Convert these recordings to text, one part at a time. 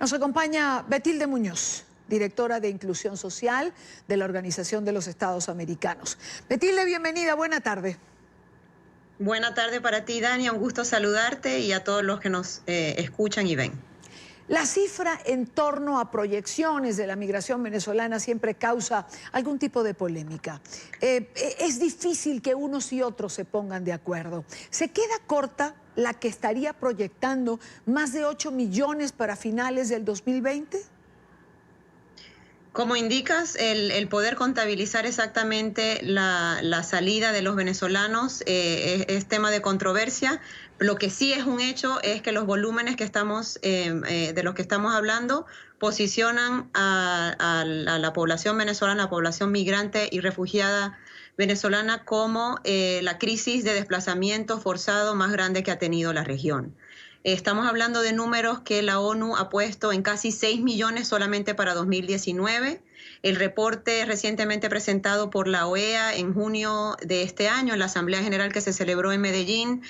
Nos acompaña Betilde Muñoz, directora de Inclusión Social de la Organización de los Estados Americanos. Betilde, bienvenida, buena tarde. Buena tarde para ti, Dania, un gusto saludarte y a todos los que nos escuchan y ven. La cifra en torno a proyecciones de la migración venezolana siempre causa algún tipo de polémica. Es difícil que unos y otros se pongan de acuerdo. ¿Se queda corta la que estaría proyectando más de 8 millones para finales del 2020? Como indicas, el poder contabilizar exactamente la salida de los venezolanos es tema de controversia. Lo que sí es un hecho es que los volúmenes que de los que estamos hablando posicionan a la población venezolana, la población migrante y refugiada venezolana como la crisis de desplazamiento forzado más grande que ha tenido la región. Estamos hablando de números que la ONU ha puesto en casi 6 millones solamente para 2019. El reporte recientemente presentado por la OEA en junio de este año, en la Asamblea General que se celebró en Medellín,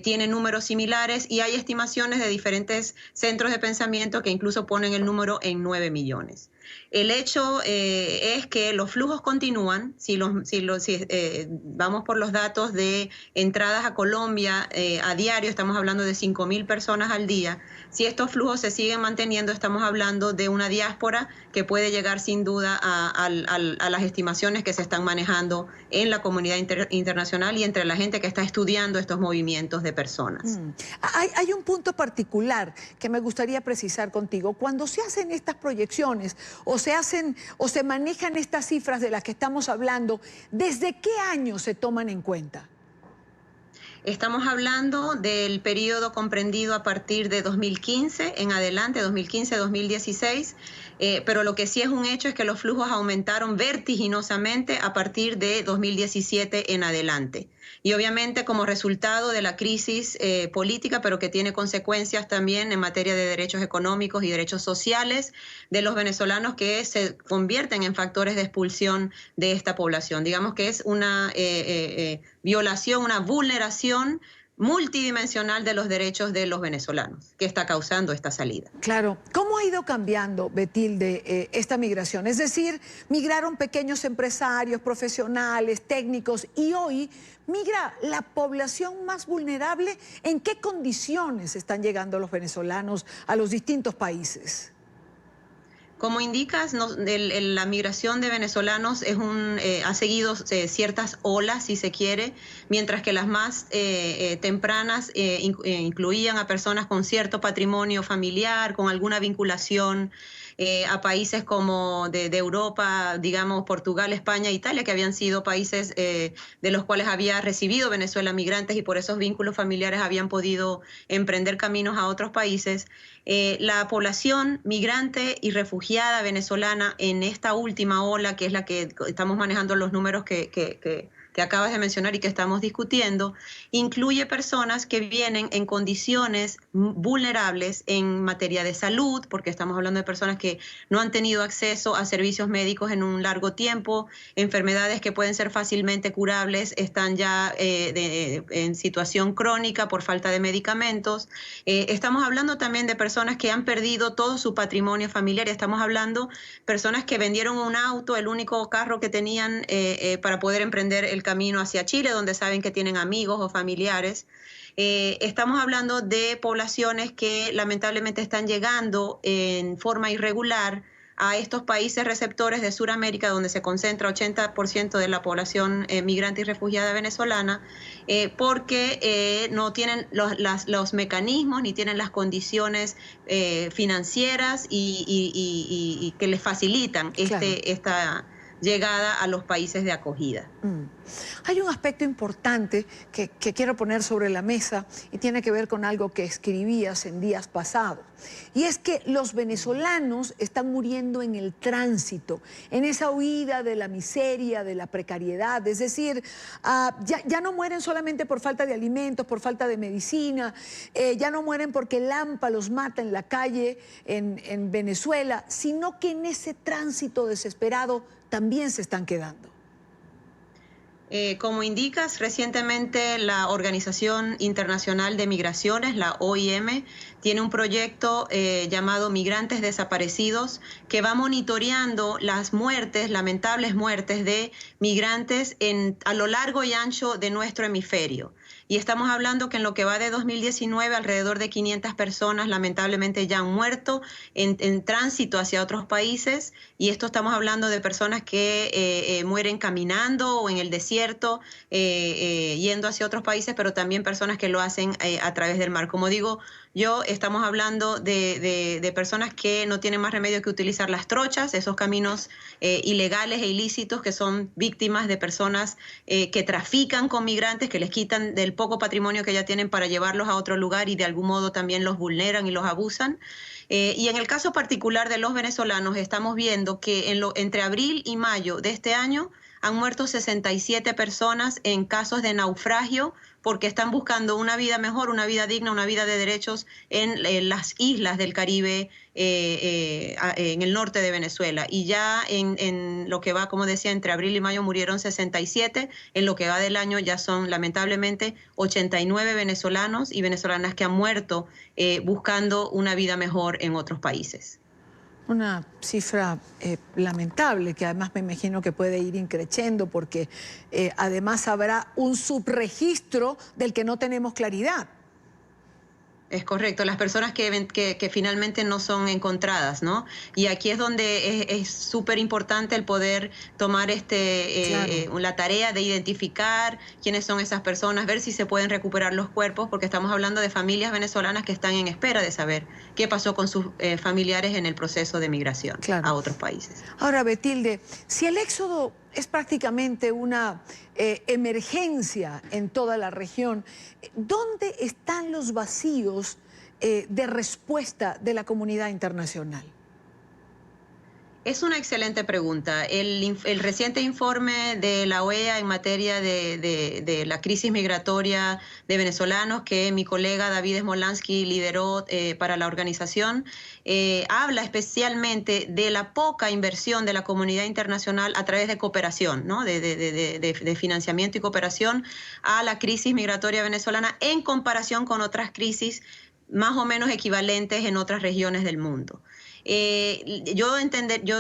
tiene números similares y hay estimaciones de diferentes centros de pensamiento que incluso ponen el número en 9 millones. El hecho es que los flujos continúan. Si vamos por los datos de entradas a Colombia a diario, estamos hablando de 5.000 personas al día. Si estos flujos se siguen manteniendo, estamos hablando de una diáspora que puede llegar sin duda a las estimaciones que se están manejando en la comunidad internacional y entre la gente que está estudiando estos movimientos de personas. Hay un punto particular que me gustaría precisar contigo. Cuando se hacen estas proyecciones o se manejan estas cifras de las que estamos hablando, ¿desde qué año se toman en cuenta? Estamos hablando del periodo comprendido a partir de 2015 en adelante, 2015-2016, pero lo que sí es un hecho es que los flujos aumentaron vertiginosamente a partir de 2017 en adelante. Y obviamente como resultado de la crisis política, pero que tiene consecuencias también en materia de derechos económicos y derechos sociales de los venezolanos que se convierten en factores de expulsión de esta población. Digamos que es una violación, una vulneración multidimensional de los derechos de los venezolanos que está causando esta salida. Claro. ¿Cómo ha ido cambiando, Betilde, esta migración? Es decir, migraron pequeños empresarios, profesionales, técnicos, y hoy migra la población más vulnerable. ¿En qué condiciones están llegando los venezolanos a los distintos países? Como indicas, la migración de venezolanos ha seguido ciertas olas, si se quiere, mientras que las más tempranas incluían a personas con cierto patrimonio familiar, con alguna vinculación a países como de Europa, digamos Portugal, España, Italia, que habían sido países de los cuales había recibido Venezuela migrantes y por esos vínculos familiares habían podido emprender caminos a otros países. La población migrante y refugiada venezolana en esta última ola, que es la que estamos manejando los números que acabas de mencionar y que estamos discutiendo, incluye personas que vienen en condiciones vulnerables en materia de salud, porque estamos hablando de personas que no han tenido acceso a servicios médicos en un largo tiempo, enfermedades que pueden ser fácilmente curables, están ya en situación crónica por falta de medicamentos. Estamos hablando también de personas que han perdido todo su patrimonio familiar, y estamos hablando de personas que vendieron un auto, el único carro que tenían para poder emprender el camino hacia Chile, donde saben que tienen amigos o familiares. Estamos hablando de poblaciones que lamentablemente están llegando en forma irregular a estos países receptores de Sudamérica, donde se concentra 80% de la población migrante y refugiada venezolana, porque no tienen los mecanismos ni tienen las condiciones financieras y que les facilitan esta llegada a los países de acogida. Hay un aspecto importante que quiero poner sobre la mesa y tiene que ver con algo que escribías en días pasados. Y es que los venezolanos están muriendo en el tránsito, en esa huida de la miseria, de la precariedad. Es decir, ya no mueren solamente por falta de alimentos, por falta de medicina, ya no mueren porque el hampa los mata en la calle en Venezuela, sino que en ese tránsito desesperado también se están quedando. Como indicas, recientemente la Organización Internacional de Migraciones, la OIM, tiene un proyecto llamado Migrantes Desaparecidos que va monitoreando las muertes, lamentables muertes de migrantes a lo largo y ancho de nuestro hemisferio. Y estamos hablando que en lo que va de 2019, alrededor de 500 personas lamentablemente ya han muerto en tránsito hacia otros países. Y esto estamos hablando de personas que mueren caminando o en el desierto, yendo hacia otros países, pero también personas que lo hacen a través del mar. Como digo, estamos hablando de personas que no tienen más remedio que utilizar las trochas, esos caminos ilegales e ilícitos que son víctimas de personas que trafican con migrantes, que les quitan del poco patrimonio que ya tienen para llevarlos a otro lugar y de algún modo también los vulneran y los abusan. Y en el caso particular de los venezolanos, estamos viendo que entre abril y mayo de este año han muerto 67 personas en casos de naufragio porque están buscando una vida mejor, una vida digna, una vida de derechos en las islas del Caribe, en el norte de Venezuela. Y ya en lo que va, como decía, entre abril y mayo murieron 67. En lo que va del año ya son lamentablemente 89 venezolanos y venezolanas que han muerto buscando una vida mejor en otros países. Una cifra lamentable que además me imagino que puede ir increciendo porque además habrá un subregistro del que no tenemos claridad. Es correcto, las personas que finalmente no son encontradas, ¿no? Y aquí es donde es súper importante el poder tomar Claro. la tarea de identificar quiénes son esas personas, ver si se pueden recuperar los cuerpos, porque estamos hablando de familias venezolanas que están en espera de saber qué pasó con sus familiares en el proceso de migración Claro. a otros países. Ahora, Betilde, si el éxodo es prácticamente una emergencia en toda la región, ¿dónde están los vacíos de respuesta de la comunidad internacional? Es una excelente pregunta. El reciente informe de la OEA en materia de la crisis migratoria de venezolanos que mi colega David Smolansky lideró para la organización, habla especialmente de la poca inversión de la comunidad internacional a través de cooperación, ¿no? de financiamiento y cooperación a la crisis migratoria venezolana en comparación con otras crisis más o menos equivalentes en otras regiones del mundo. Yo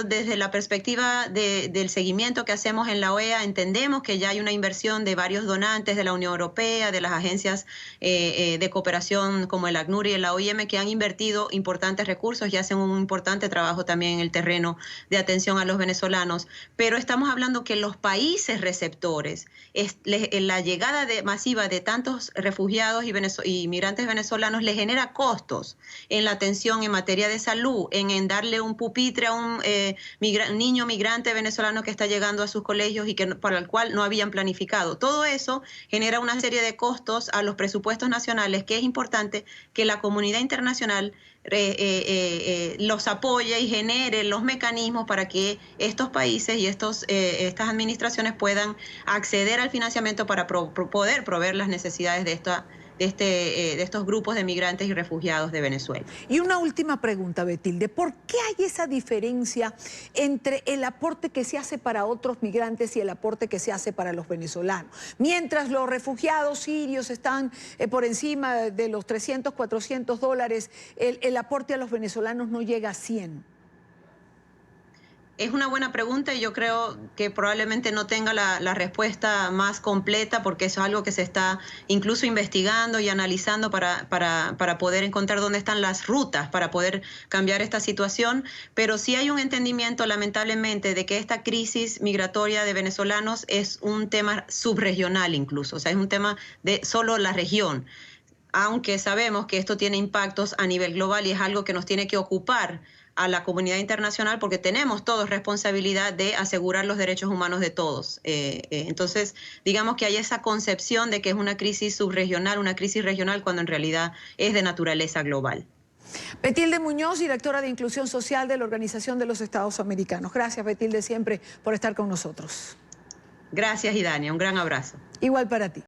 desde la perspectiva del seguimiento que hacemos en la OEA entendemos que ya hay una inversión de varios donantes de la Unión Europea, de las agencias de cooperación como el ACNUR y la OIM que han invertido importantes recursos y hacen un importante trabajo también en el terreno de atención a los venezolanos, pero estamos hablando que los países receptores, la llegada masiva de tantos refugiados y migrantes venezolanos les genera costos en la atención en materia de salud, en darle un pupitre a un niño migrante venezolano que está llegando a sus colegios y para el cual no habían planificado. Todo eso genera una serie de costos a los presupuestos nacionales que es importante que la comunidad internacional los apoye y genere los mecanismos para que estos países y estas administraciones puedan acceder al financiamiento para poder proveer las necesidades de estos grupos de migrantes y refugiados de Venezuela. Y una última pregunta, Betilde. ¿Por qué hay esa diferencia entre el aporte que se hace para otros migrantes y el aporte que se hace para los venezolanos? Mientras los refugiados sirios están por encima de los 300, 400 dólares, el aporte a los venezolanos no llega a 100. Es una buena pregunta y yo creo que probablemente no tenga la respuesta más completa porque eso es algo que se está incluso investigando y analizando para poder encontrar dónde están las rutas para poder cambiar esta situación. Pero sí hay un entendimiento, lamentablemente, de que esta crisis migratoria de venezolanos es un tema subregional incluso, o sea, es un tema de solo la región. Aunque sabemos que esto tiene impactos a nivel global y es algo que nos tiene que ocupar a la comunidad internacional porque tenemos todos responsabilidad de asegurar los derechos humanos de todos. Entonces, digamos que hay esa concepción de que es una crisis subregional, una crisis regional, cuando en realidad es de naturaleza global. Betilde Muñoz, directora de Inclusión Social de la Organización de los Estados Americanos. Gracias, Betilde, siempre por estar con nosotros. Gracias, Idania. Un gran abrazo. Igual para ti.